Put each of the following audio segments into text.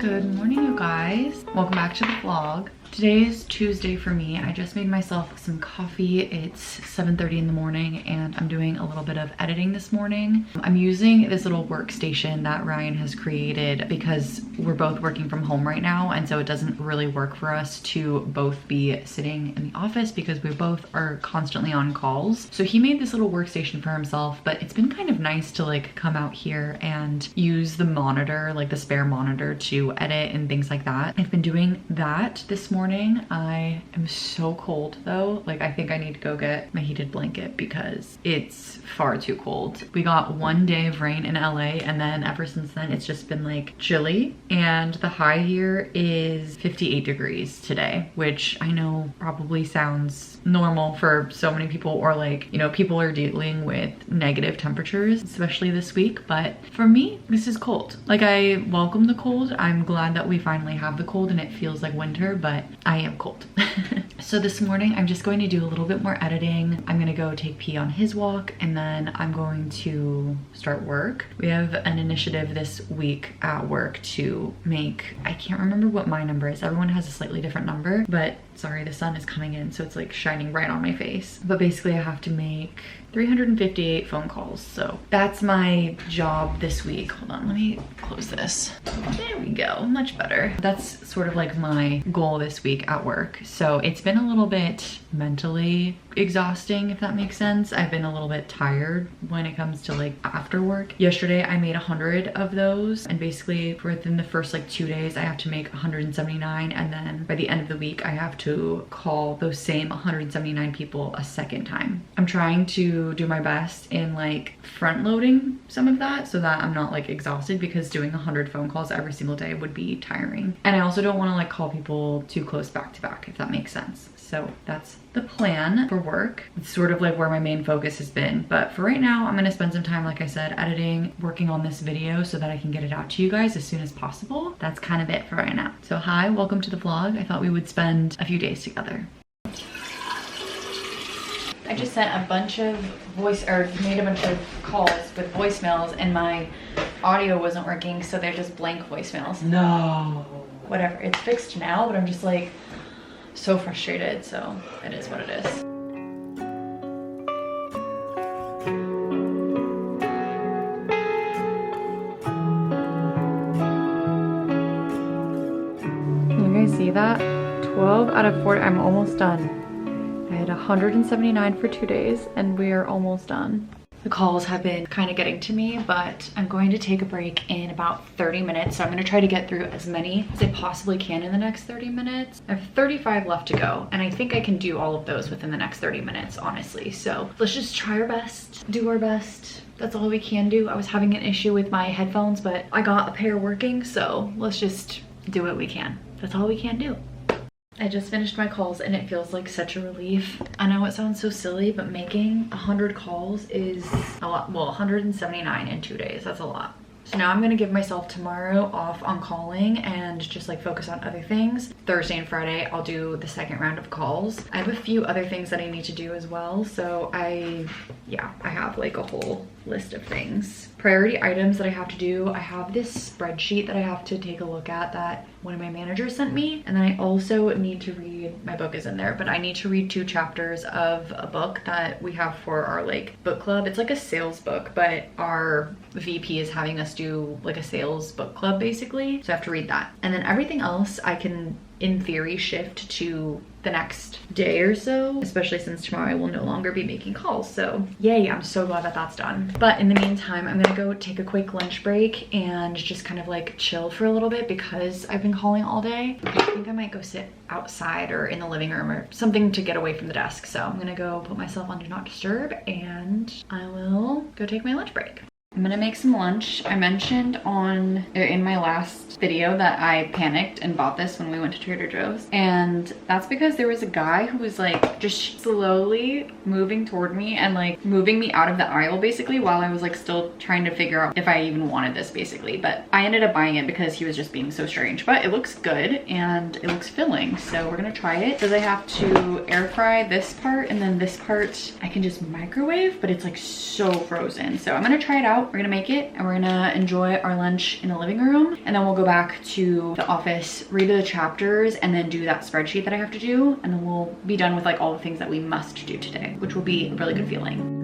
Good morning, you guys. Welcome back to the vlog. Today is Tuesday for me. I just made myself some coffee. It's 7:30 in the morning and I'm doing a little bit of editing this morning. I'm using this little workstation that Ryan has created because we're both working from home right now, and so it doesn't really work for us to both be sitting in the office because we both are constantly on calls. So he made this little workstation for himself, but it's been kind of nice to like come out here and use the monitor, like the spare monitor, to edit and things like that. I've been doing that this morning. I am so cold though. Like, I think I need to go get my heated blanket because it's far too cold. We got one day of rain in LA, and then ever since then it's just been like chilly, and the high here is 58 degrees today, which I know probably sounds normal for so many people, or like, you know, people are dealing with negative temperatures, especially this week, but for me, this is cold. Like, I welcome the cold. I'm glad that we finally have the cold and it feels like winter, but I am cold. So this morning I'm just going to do a little bit more editing. I'm gonna go take P on his walk, and then I'm going to start work. We have an initiative this week at work to make, I can't remember what my number is. Everyone has a slightly different number, but sorry, the sun is coming in, so it's like shining right on my face. But basically I have to make 358 phone calls. So that's my job this week. Hold on, let me close this. There we go, much better. That's sort of like my goal this week at work. So it's been a little bit mentally exhausting, if that makes sense. I've been a little bit tired when it comes to like after work. Yesterday I made 100 of those, and basically within the first like 2 days I have to make 179, and then by the end of the week I have to call those same 179 people a second time. I'm trying to do my best in like front loading some of that so that I'm not like exhausted, because doing 100 phone calls every single day would be tiring. And I also don't want to like call people too close back to back, if that makes sense. So that's the plan for work. It's sort of like where my main focus has been. But for right now, I'm gonna spend some time, like I said, editing, working on this video so that I can get it out to you guys as soon as possible. That's kind of it for right now. So hi, welcome to the vlog. I thought we would spend a few days together. I just sent a bunch of made a bunch of calls with voicemails, and my audio wasn't working, so they're just blank voicemails. No. Whatever, it's fixed now, but I'm just like so frustrated, so it is what it is. You guys see that? 12 out of 40, I'm almost done. I had 179 for 2 days and we are almost done. The calls have been kind of getting to me, but I'm going to take a break in about 30 minutes. So I'm going to try to get through as many as I possibly can in the next 30 minutes. I have 35 left to go, and I think I can do all of those within the next 30 minutes, honestly. So let's just try our best, do our best. That's all we can do. I was having an issue with my headphones, but I got a pair working, so let's just do what we can. That's all we can do. I just finished my calls and it feels like such a relief. I know it sounds so silly, but making 100 calls is a lot. Well, 179 in 2 days, that's a lot. So now I'm gonna give myself tomorrow off on calling and just like focus on other things. Thursday and Friday, I'll do the second round of calls. I have a few other things that I need to do as well. So I have like a whole list of things. Priority items that I have to do. I have this spreadsheet that I have to take a look at that one of my managers sent me. And then I also need to read, my book is in there, but I need to read 2 chapters of a book that we have for our like book club. It's like a sales book, but our VP is having us do like a sales book club basically. So I have to read that. And then everything else I can, in theory, shift to the next day or so, especially since tomorrow I will no longer be making calls. So yay, I'm so glad that that's done. But in the meantime, I'm gonna go take a quick lunch break and just kind of like chill for a little bit because I've been calling all day. I think I might go sit outside or in the living room or something to get away from the desk. So I'm gonna go put myself on Do Not Disturb and I will go take my lunch break. I'm gonna make some lunch. I mentioned in my last video that I panicked and bought this when we went to Trader Joe's, and that's because there was a guy who was like just slowly moving toward me and like moving me out of the aisle basically while I was like still trying to figure out if I even wanted this basically. But I ended up buying it because he was just being so strange, but it looks good and it looks filling, so we're gonna try it. Because I have to air fry this part and then this part I can just microwave, but it's like so frozen, so I'm gonna try it out out, we're gonna make it, and we're gonna enjoy our lunch in the living room, and then we'll go back to the office, read the chapters, and then do that spreadsheet that I have to do, and then we'll be done with like all the things that we must do today, which will be a really good feeling.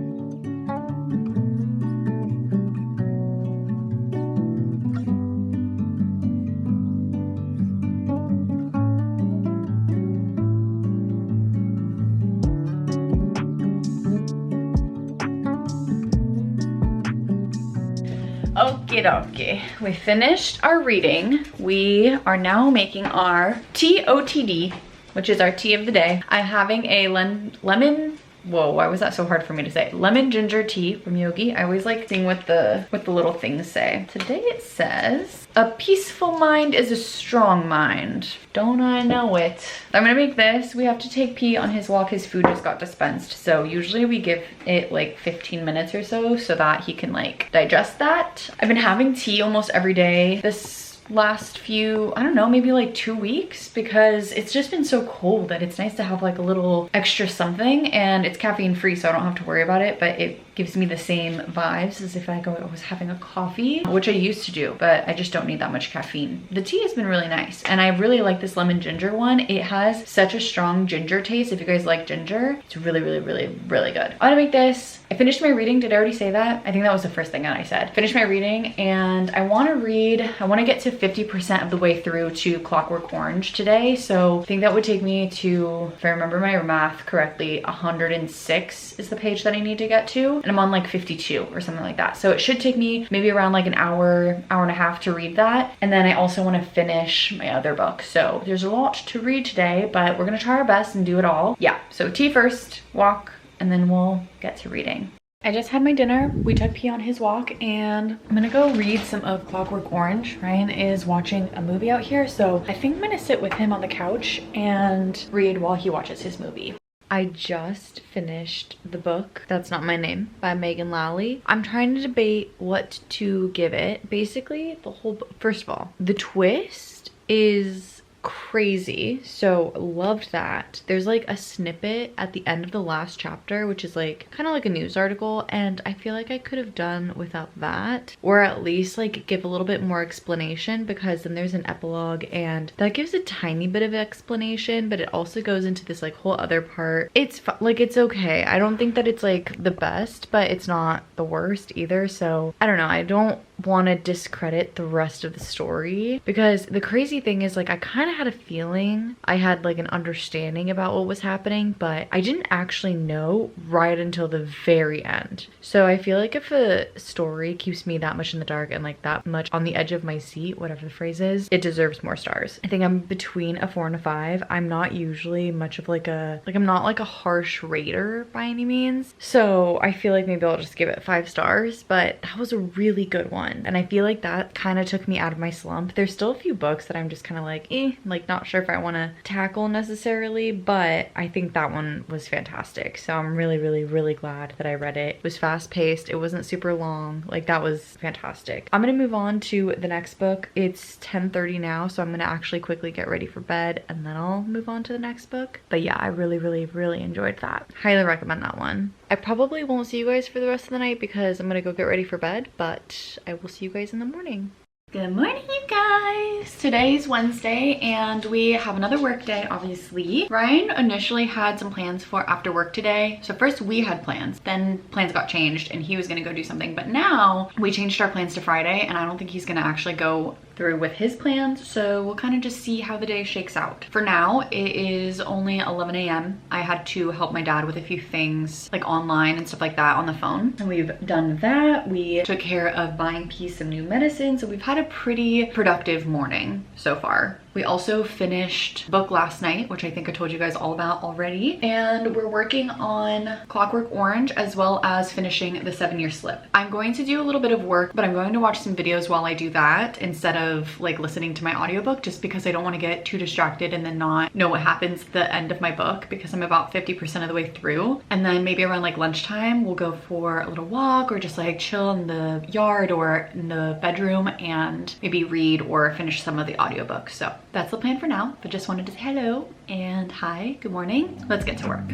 Okie dokie, we finished our reading. We are now making our TOTD, which is our tea of the day. I'm having a lemon, whoa, why was that so hard for me to say? Lemon ginger tea from Yogi. I always like seeing what the little things say. Today it says, a peaceful mind is a strong mind. Don't I know it? I'm gonna make this. We have to take P on his walk. His food just got dispensed. So usually we give it like 15 minutes or so that he can like digest that. I've been having tea almost every day this last few, I don't know, maybe like 2 weeks, because it's just been so cold that it's nice to have like a little extra something, and it's caffeine free, so I don't have to worry about it, but it gives me the same vibes as if I was having a coffee, which I used to do, but I just don't need that much caffeine. The tea has been really nice, and I really like this lemon ginger one. It has such a strong ginger taste. If you guys like ginger, it's really, really, really, really good. I'm gonna make this. I finished my reading. Did I already say that? I think that was the first thing that I said. Finished my reading, and I want to get to 50% of the way through to Clockwork Orange today. So I think that would take me to, if I remember my math correctly, 106 is the page that I need to get to. And I'm on like 52 or something like that. So it should take me maybe around like an hour, hour and a half to read that. And then I also want to finish my other book. So there's a lot to read today, but we're gonna try our best and do it all. Yeah, so tea first, walk, and then we'll get to reading. I just had my dinner. We took P on his walk, and I'm gonna go read some of Clockwork Orange. Ryan is watching a movie out here, so I think I'm gonna sit with him on the couch and read while he watches his movie. I just finished the book, That's Not My Name, by Megan Lally. I'm trying to debate what to give it. Basically, the whole book, first of all, the twist is crazy, so loved that. There's like a snippet at the end of the last chapter, which is like kind of like a news article, and I feel like I could have done without that, or at least like give a little bit more explanation, because then there's an epilogue and that gives a tiny bit of explanation, but it also goes into this like whole other part. It's like, it's okay. I don't think that it's like the best, but it's not the worst either. So I don't know, I don't want to discredit the rest of the story, because the crazy thing is like I kind of had a feeling I had like an understanding about what was happening, but I didn't actually know right until the very end. So I feel like if a story keeps me that much in the dark and like that much on the edge of my seat, whatever the phrase is, it deserves more stars. I think I'm between a 4 and a 5. I'm not usually much of like I'm not like a harsh rater by any means, so I feel like maybe I'll just give it 5 stars, but that was a really good one. And I feel like that kind of took me out of my slump. There's still a few books that I'm just kind of like, like not sure if I want to tackle necessarily, but I think that one was fantastic. So I'm really, really, really glad that I read it. It was fast paced. It wasn't super long. Like, that was fantastic. I'm going to move on to the next book. It's 10:30 now, so I'm going to actually quickly get ready for bed, and then I'll move on to the next book. But yeah, I really, really, really enjoyed that. Highly recommend that one. I probably won't see you guys for the rest of the night because I'm gonna go get ready for bed, but I will see you guys in the morning. Good morning, you guys. Today's Wednesday and we have another work day, obviously. Ryan initially had some plans for after work today. So first we had plans, then plans got changed and he was gonna go do something, but now we changed our plans to Friday and I don't think he's gonna actually go through with his plans, so we'll kind of just see how the day shakes out. For now, it is only 11 a.m. I had to help my dad with a few things like online and stuff like that on the phone, and we've done that. We took care of buying P some new medicine, so we've had a pretty productive morning so far. We also finished book last night, which I think I told you guys all about already. And we're working on Clockwork Orange as well as finishing the 7-Year Slip. I'm going to do a little bit of work, but I'm going to watch some videos while I do that instead of like listening to my audiobook, just because I don't want to get too distracted and then not know what happens at the end of my book, because I'm about 50% of the way through. And then maybe around like lunchtime, we'll go for a little walk or just like chill in the yard or in the bedroom and maybe read or finish some of the audiobooks. So that's the plan for now, but just wanted to say hello and hi, good morning. Let's get to work.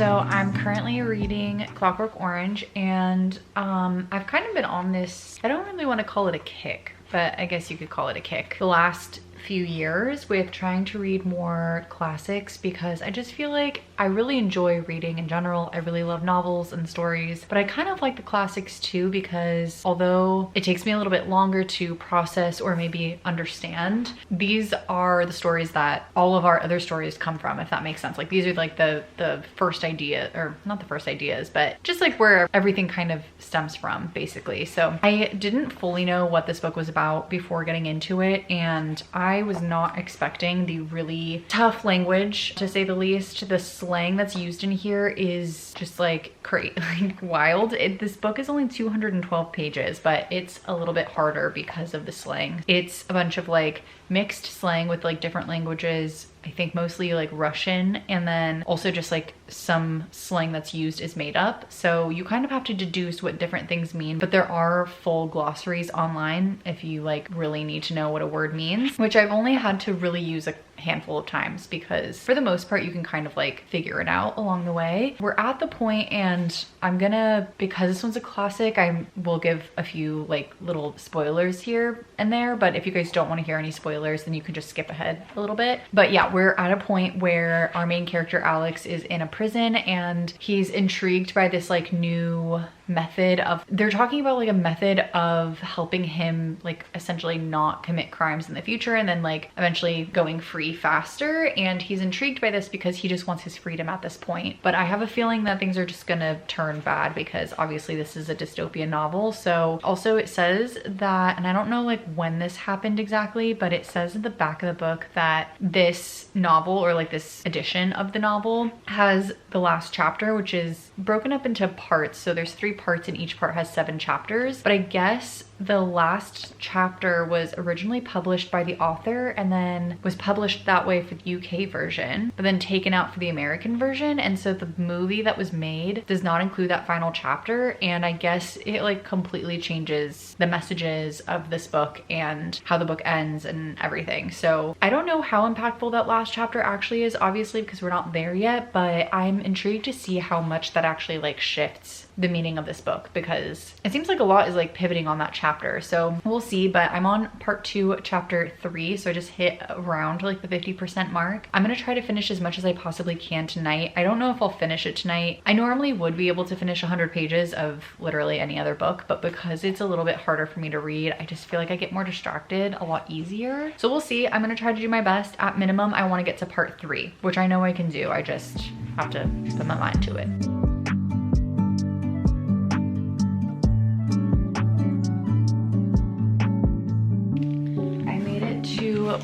So I'm currently reading Clockwork Orange, and I've kind of been on this, I don't really want to call it a kick, but I guess you could call it a kick, the last few years with trying to read more classics, because I just feel like I really enjoy reading in general. I really love novels and stories, but I kind of like the classics too, because although it takes me a little bit longer to process or maybe understand, these are the stories that all of our other stories come from, if that makes sense. Like these are like the first idea, or not the first ideas, but just like where everything kind of stems from, basically. So I didn't fully know what this book was about before getting into it, and I was not expecting the really tough language, to say the least. The slang that's used in here is just like crazy, like wild. This book is only 212 pages, but it's a little bit harder because of the slang. It's a bunch of like mixed slang with like different languages, I think mostly like Russian, and then also just like some slang that's used is made up. So you kind of have to deduce what different things mean, but there are full glossaries online if you like really need to know what a word means, which I've only had to really use a handful of times, because for the most part you can kind of like figure it out along the way. We're at the point, and I'm gonna, because this one's a classic, I will give a few like little spoilers here and there, but if you guys don't want to hear any spoilers, then you can just skip ahead a little bit. But yeah, we're at a point where our main character Alex is in a prison, and he's intrigued by this like new method of, they're talking about like a method of helping him like essentially not commit crimes in the future, and then like eventually going free faster. And he's intrigued by this because he just wants his freedom at this point. But I have a feeling that things are just gonna turn bad, because obviously this is a dystopian novel. So also it says that, and I don't know like when this happened exactly, but it says in the back of the book that this novel, or like this edition of the novel, has the last chapter, which is broken up into parts. So there's 3 parts, and each part has 7 chapters. But I guess the last chapter was originally published by the author, and then was published that way for the UK version, but then taken out for the American version. And so the movie that was made does not include that final chapter, and I guess it like completely changes the messages of this book and how the book ends and everything. So I don't know how impactful that last chapter actually is, obviously, because we're not there yet, but I'm intrigued to see how much that actually like shifts the meaning of this book, because it seems like a lot is like pivoting on that chapter. So we'll see, but I'm on part 2, chapter 3. So I just hit around like the 50% mark. I'm gonna try to finish as much as I possibly can tonight. I don't know if I'll finish it tonight. I normally would be able to finish 100 pages of literally any other book, but because it's a little bit harder for me to read, I just feel like I get more distracted a lot easier. So we'll see. I'm gonna try to do my best. At minimum, I wanna get to part 3, which I know I can do. I just have to put my mind to it.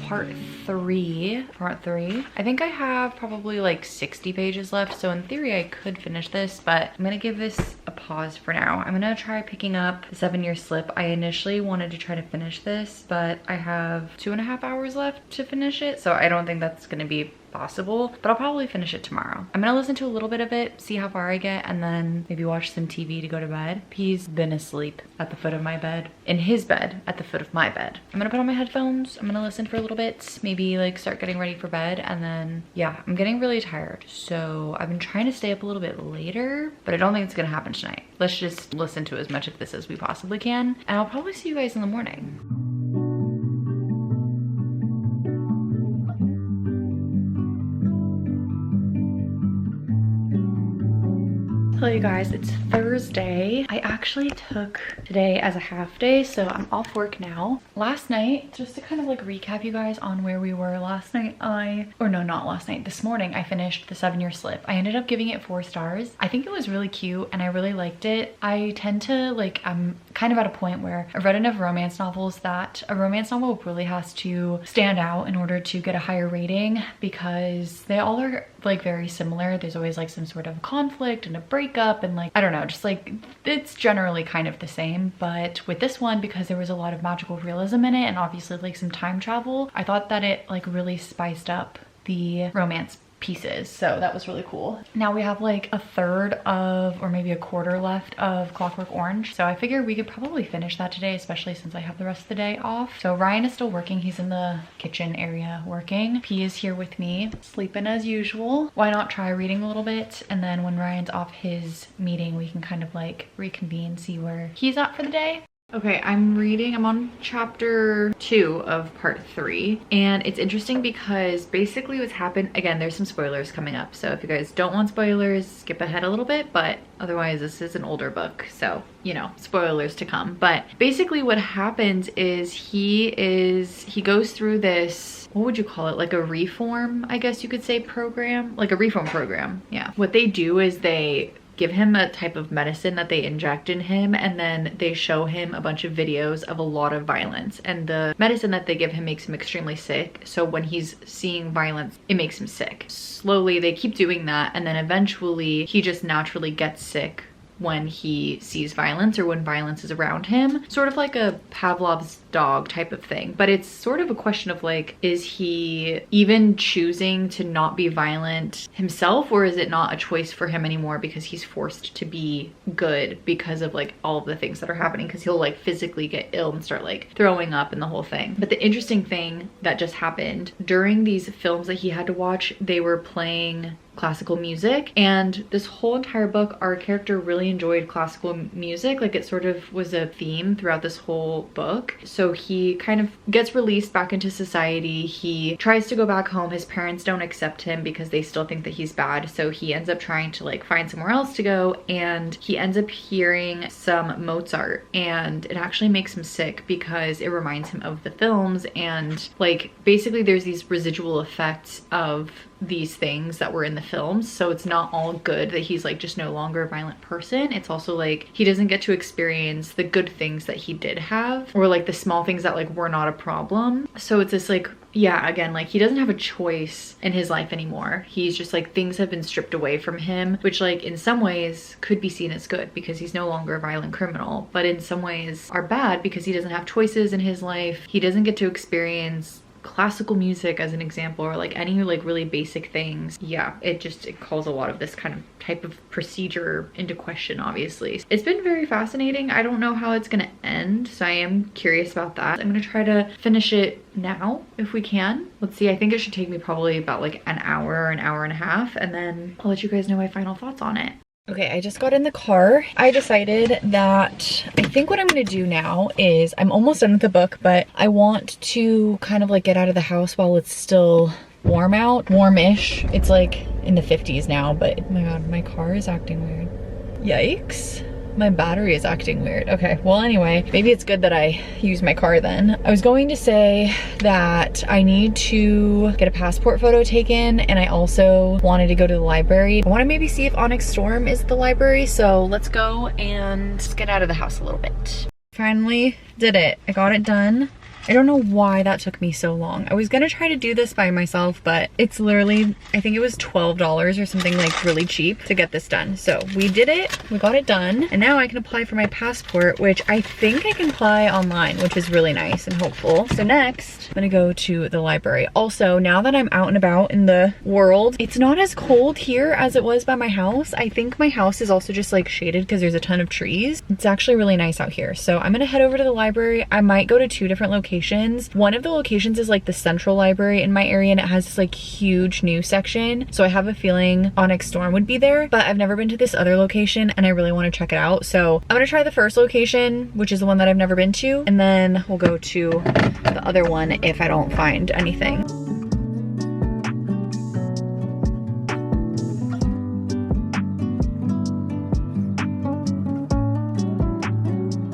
Part 3. I think I have probably like 60 pages left, so in theory I could finish this, but I'm gonna give this a pause for now. I'm gonna try picking up the 7-Year Slip. I initially wanted to try to finish this, but I have 2.5 hours left to finish it, so I don't think that's gonna be possible, but I'll probably finish it tomorrow. I'm gonna listen to a little bit of it, see how far I get, and then maybe watch some TV to go to bed. He's been asleep at the foot of my bed, in his bed at the foot of my bed. I'm gonna put on my headphones, I'm gonna listen for a little bit, maybe like start getting ready for bed, and then yeah, I'm getting really tired. So I've been trying to stay up a little bit later, but I don't think it's gonna happen tonight. Let's just listen to as much of this as we possibly can, and I'll probably see you guys in the morning. Hello you guys, it's Thursday. I actually took today as a half day, so I'm off work now. Last night, just to kind of like recap you guys on where we were last night, this morning I finished the 7-Year Slip. I ended up giving it 4 stars. I think it was really cute and I really liked it. I tend to like, I'm kind of at a point where I've read enough romance novels that a romance novel really has to stand out in order to get a higher rating, because they all are like very similar. There's always like some sort of conflict and a breakup, and like, I don't know, just like it's generally kind of the same. But with this one, because there was a lot of magical realism in it and obviously like some time travel, I thought that it like really spiced up the romance pieces, so that was really cool. Now we have like a third of, or maybe a quarter left of Clockwork Orange, so I figured we could probably finish that today, especially since I have the rest of the day off. So Ryan is still working. He's in the kitchen area working. P is here with me, sleeping as usual. Why not try reading a little bit, and then when Ryan's off his meeting, we can kind of like reconvene, see where he's at for the day. Okay, I'm on chapter 2 of part 3, and it's interesting because basically what's happened, again, there's some spoilers coming up, so if you guys don't want spoilers, skip ahead a little bit, but otherwise this is an older book, so you know, spoilers to come. But basically what happens is he goes through this, what would you call it, like a reform, I guess you could say, program, like a reform program. Yeah, what they do is they give him a type of medicine that they inject in him, and then they show him a bunch of videos of a lot of violence, and the medicine that they give him makes him extremely sick. So when he's seeing violence, it makes him sick. Slowly they keep doing that, and then eventually he just naturally gets sick when he sees violence or when violence is around him. Sort of like a Pavlov's dog type of thing. But it's sort of a question of like, is he even choosing to not be violent himself, or is it not a choice for him anymore because he's forced to be good because of like all of the things that are happening, because he'll like physically get ill and start like throwing up and the whole thing. But the interesting thing that just happened during these films that he had to watch, they were playing classical music, and this whole entire book our character really enjoyed classical music. Like it sort of was a theme throughout this whole book. So he kind of gets released back into society. He tries to go back home. His parents don't accept him because they still think that he's bad, so he ends up trying to like find somewhere else to go, and he ends up hearing some Mozart, and it actually makes him sick because it reminds him of the films, and like basically there's these residual effects of these things that were in the films. So it's not all good that he's like just no longer a violent person. It's also like he doesn't get to experience the good things that he did have, or like the small things that like were not a problem. So it's this like, yeah, again, like he doesn't have a choice in his life anymore. He's just like, things have been stripped away from him, which like in some ways could be seen as good because he's no longer a violent criminal, but in some ways are bad because he doesn't have choices in his life. He doesn't get to experience classical music as an example, or like any like really basic things. Yeah, it calls a lot of this kind of type of procedure into question, obviously. It's been very fascinating. I don't know how it's gonna end, so I am curious about that. I'm gonna try to finish it now if we can. Let's see, I think it should take me probably about like an hour and a half, and then I'll let you guys know my final thoughts on it. Okay, I just got in the car. I decided that I think what I'm gonna do now is, I'm almost done with the book, but I want to kind of like get out of the house while it's still warm out, warmish. It's like in the 50s now, but oh my God, my car is acting weird. Yikes. My battery is acting weird. Okay, well anyway, maybe it's good that I use my car then. I was going to say that I need to get a passport photo taken, and I also wanted to go to the library. I want to maybe see if Onyx Storm is at the library, so let's go and just get out of the house a little bit. Finally did it. I got it done. I don't know why that took me so long. I was gonna try to do this by myself, but it's literally, I think it was $12 or something like really cheap to get this done. So we did it, we got it done, and now I can apply for my passport, which I think I can apply online, which is really nice and hopeful. So next, I'm gonna go to the library. Also, now that I'm out and about in the world, it's not as cold here as it was by my house. I think my house is also just like shaded because there's a ton of trees. It's actually really nice out here. So I'm gonna head over to the library. I might go to 2 different locations. One of the locations is like the central library in my area, and it has this like huge new section. So I have a feeling Onyx Storm would be there, but I've never been to this other location and I really want to check it out. So I'm gonna try the first location, which is the one that I've never been to, and then we'll go to the other one if I don't find anything.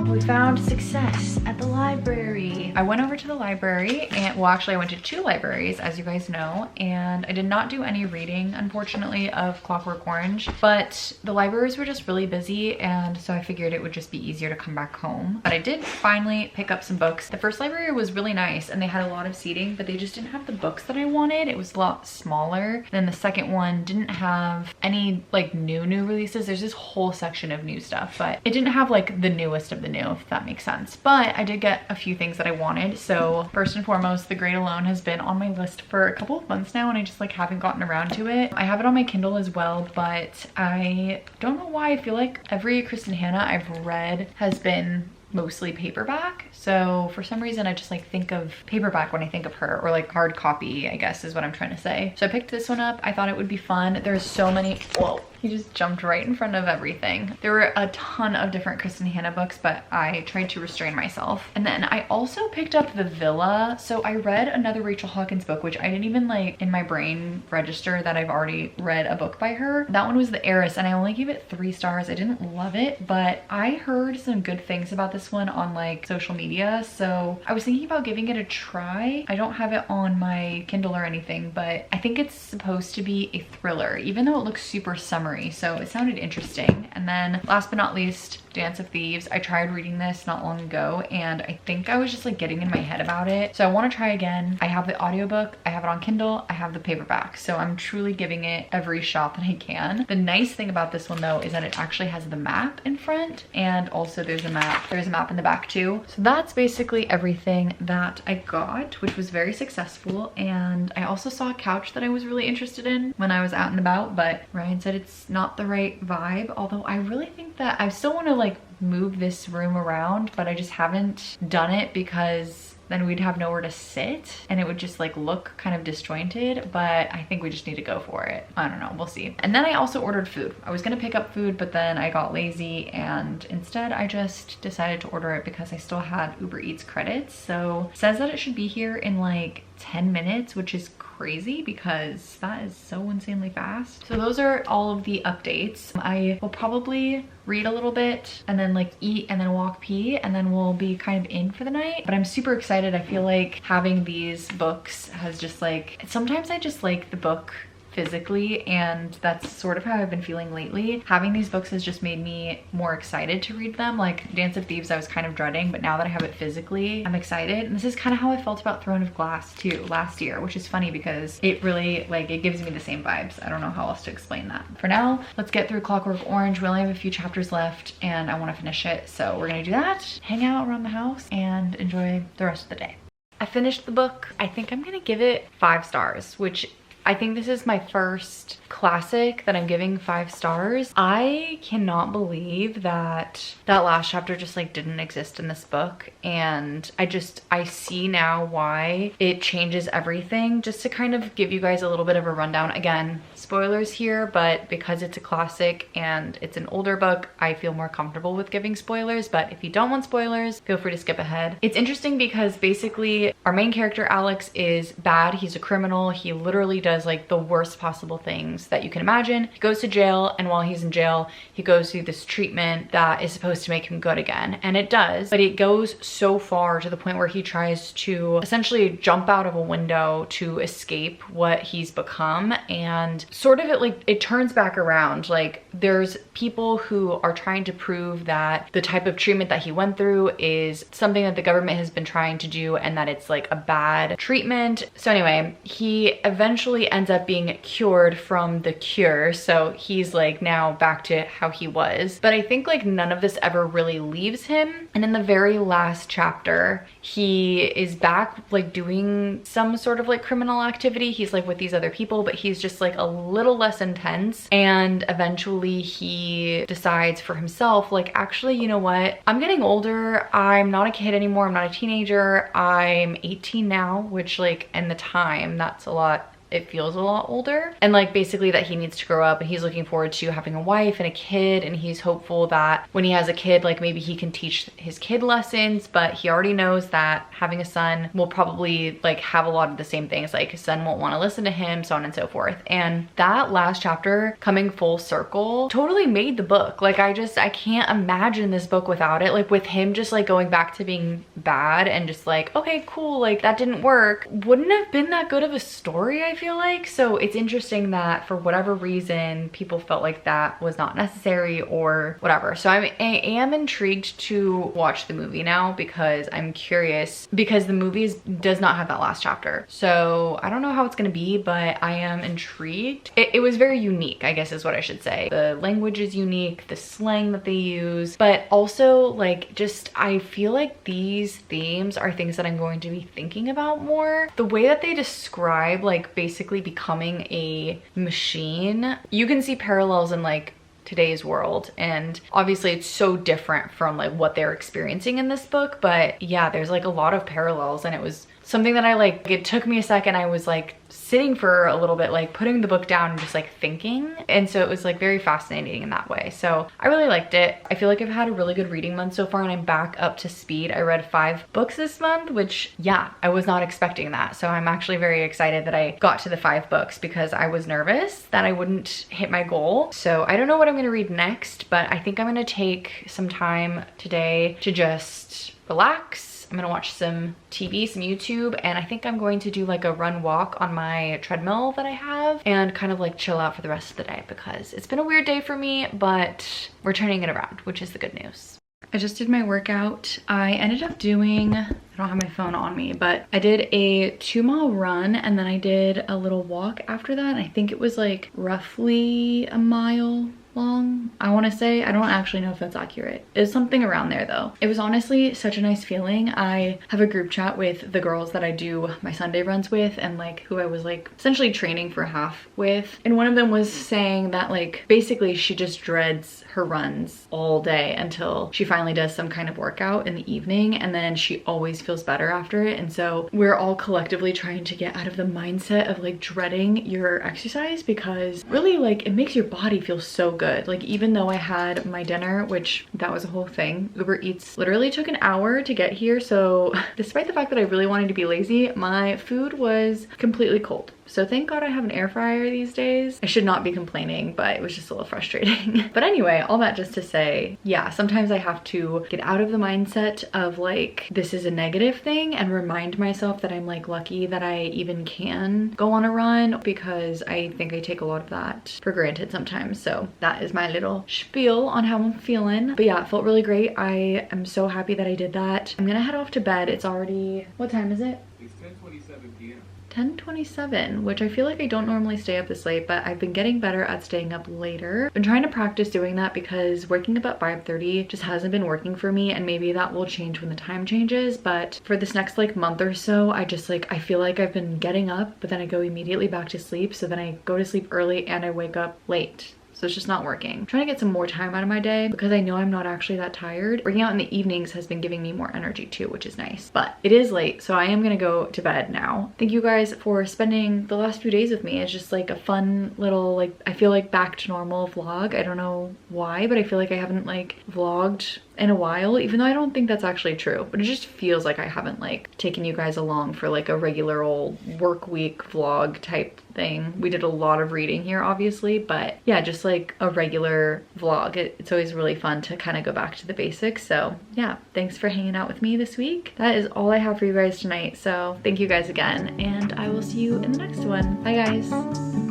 We found success at the library. I went over to the library, and well, actually I went to 2 libraries, as you guys know, and I did not do any reading, unfortunately, of Clockwork Orange, but the libraries were just really busy, and so I figured it would just be easier to come back home. But I did finally pick up some books. The first library was really nice, and they had a lot of seating, but they just didn't have the books that I wanted. It was a lot smaller. Then the second one didn't have any like new releases. There's this whole section of new stuff, but it didn't have like the newest of the new, if that makes sense. But I did get get a few things that I wanted. So first and foremost, The Great Alone has been on my list for a couple of months now, and I just like haven't gotten around to it. I have it on my Kindle as well, but I don't know why. I feel like every Kristen Hanna I've read has been mostly paperback, so for some reason I just like think of paperback when I think of her, or like hard copy, I guess is what I'm trying to say. So I picked this one up. I thought it would be fun. There's so many, whoa, he just jumped right in front of everything. There were a ton of different Kristen Hanna books, but I tried to restrain myself. And then I also picked up The Villa. So I read another Rachel Hawkins book, which I didn't even like in my brain register that I've already read a book by her. That one was The Heiress, and I only gave it 3 stars. I didn't love it, but I heard some good things about this one on like social media, so I was thinking about giving it a try. I don't have it on my Kindle or anything, but I think it's supposed to be a thriller, even though it looks super summery, so it sounded interesting. And then last but not least, Dance of Thieves. I tried reading this not long ago, and I think I was just like getting in my head about it, so I want to try again. I have the audiobook, I have it on Kindle, I have the paperback, so I'm truly giving it every shot that I can. The nice thing about this one though is that it actually has the map in front, and also there's a map in the back too. So that's basically everything that I got, which was very successful. And I also saw a couch that I was really interested in when I was out and about, but Ryan said it's not the right vibe, although I really think that I still want to like move this room around, but I just haven't done it because then we'd have nowhere to sit and it would just like look kind of disjointed, but I think we just need to go for it. I don't know, we'll see. And then I also ordered food. I was gonna pick up food, but then I got lazy and instead I just decided to order it because I still had Uber Eats credits. So it says that it should be here in like 10 minutes, which is crazy because that is so insanely fast. So those are all of the updates. I will probably read a little bit and then like eat and then walk pee, and then we'll be kind of in for the night. But I'm super excited. I feel like having these books has just like, sometimes I just like the book physically, and that's sort of how I've been feeling lately. Having these books has just made me more excited to read them. Like Dance of Thieves I was kind of dreading, but now that I have it physically, I'm excited. And this is kind of how I felt about Throne of Glass too last year, which is funny because it really like, it gives me the same vibes. I don't know how else to explain that. For now, let's get through Clockwork Orange. We only have a few chapters left and I want to finish it, so we're gonna do that, hang out around the house and enjoy the rest of the day. I finished the book. I think I'm gonna give it 5 stars, which I think this is my first classic that I'm giving 5 stars. I cannot believe that that last chapter just like didn't exist in this book, and I see now why it changes everything. Just to kind of give you guys a little bit of a rundown, again, spoilers here, but because it's a classic and it's an older book, I feel more comfortable with giving spoilers. But if you don't want spoilers, feel free to skip ahead. It's interesting because basically our main character Alex is bad. He's a criminal. He literally does like the worst possible things that you can imagine. He goes to jail, and while he's in jail, he goes through this treatment that is supposed to make him good again, and it does, but it goes so far to the point where he tries to essentially jump out of a window to escape what he's become, and sort of it turns back around. Like there's people who are trying to prove that the type of treatment that he went through is something that the government has been trying to do and that it's like a bad treatment. So anyway, he eventually ends up being cured from the cure, so he's like now back to how he was. But I think like none of this ever really leaves him, and in the very last chapter he is back like doing some sort of like criminal activity. He's like with these other people, but he's just like a little less intense, and eventually he decides for himself like, actually, you know what, I'm getting older, I'm not a kid anymore, I'm not a teenager, I'm 18 now, which like in the time that's a lot, it feels a lot older, and like basically that he needs to grow up, and he's looking forward to having a wife and a kid, and he's hopeful that when he has a kid, like maybe he can teach his kid lessons, but he already knows that having a son will probably like have a lot of the same things, like his son won't want to listen to him, so on and so forth. And that last chapter coming full circle totally made the book. Like I can't imagine this book without it, like with him just like going back to being bad and just like, okay, cool, like that didn't work, wouldn't have been that good of a story, I feel feel like. So it's interesting that for whatever reason, people felt like that was not necessary or whatever. So I am intrigued to watch the movie now because I'm curious, because the movie does not have that last chapter. So I don't know how it's gonna be, but I am intrigued. It was very unique, I guess is what I should say. The language is unique, the slang that they use, but also like just I feel like these themes are things that I'm going to be thinking about more. The way that they describe like basically becoming a machine, you can see parallels in like today's world, and obviously it's so different from like what they're experiencing in this book, but yeah, there's like a lot of parallels, and it was something that I like, it took me a second. I was like sitting for a little bit, like putting the book down and just like thinking, and so it was like very fascinating in that way. So I really liked it. I feel like I've had a really good reading month so far, and I'm back up to speed. I read 5 books this month, which yeah, I was not expecting that. So I'm actually very excited that I got to the 5 books because I was nervous that I wouldn't hit my goal. So I don't know what I'm gonna read next, but I think I'm gonna take some time today to just relax. I'm gonna watch some TV, some YouTube, and I think I'm going to do like a run walk on my treadmill that I have and kind of like chill out for the rest of the day because it's been a weird day for me, but we're turning it around, which is the good news. I just did my workout. I ended up doing, I don't have my phone on me, but I did a 2-mile run and then I did a little walk after that. I think it was like roughly a mile long, I want to say. I don't actually know if that's accurate. It was something around there though. It was honestly such a nice feeling. I have a group chat with the girls that I do my Sunday runs with and like who I was like essentially training for half with, and one of them was saying that like basically she just dreads her runs all day until she finally does some kind of workout in the evening, and then she always feels better after it. And so we're all collectively trying to get out of the mindset of like dreading your exercise, because really like it makes your body feel so good. Like even though I had my dinner, which that was a whole thing, Uber Eats literally took an hour to get here, so despite the fact that I really wanted to be lazy, my food was completely cold. So thank God I have an air fryer these days. I should not be complaining, but it was just a little frustrating. But anyway, all that just to say, yeah, sometimes I have to get out of the mindset of like, this is a negative thing, and remind myself that I'm like lucky that I even can go on a run, because I think I take a lot of that for granted sometimes. So that is my little spiel on how I'm feeling. But yeah, it felt really great. I am so happy that I did that. I'm gonna head off to bed. It's already, what time is it? It's 10:27 p.m. 10:27, which I feel like I don't normally stay up this late, but I've been getting better at staying up later. I've been trying to practice doing that because waking up at 5:30 just hasn't been working for me, and maybe that will change when the time changes. But for this next like month or so, I just like, I feel like I've been getting up, but then I go immediately back to sleep. So then I go to sleep early and I wake up late. So it's just not working. I'm trying to get some more time out of my day because I know I'm not actually that tired. Working out in the evenings has been giving me more energy too, which is nice. But it is late, so I am gonna go to bed now. Thank you guys for spending the last few days with me. It's just like a fun little, like, I feel like back to normal vlog. I don't know why, but I feel like I haven't like vlogged in a while, even though I don't think that's actually true, but it just feels like I haven't like taken you guys along for like a regular old work week vlog type thing. We did a lot of reading here obviously, but yeah, just like a regular vlog. It's always really fun to kind of go back to the basics. So yeah, thanks for hanging out with me this week. That is all I have for you guys tonight, so thank you guys again, and I will see you in the next one. Bye guys.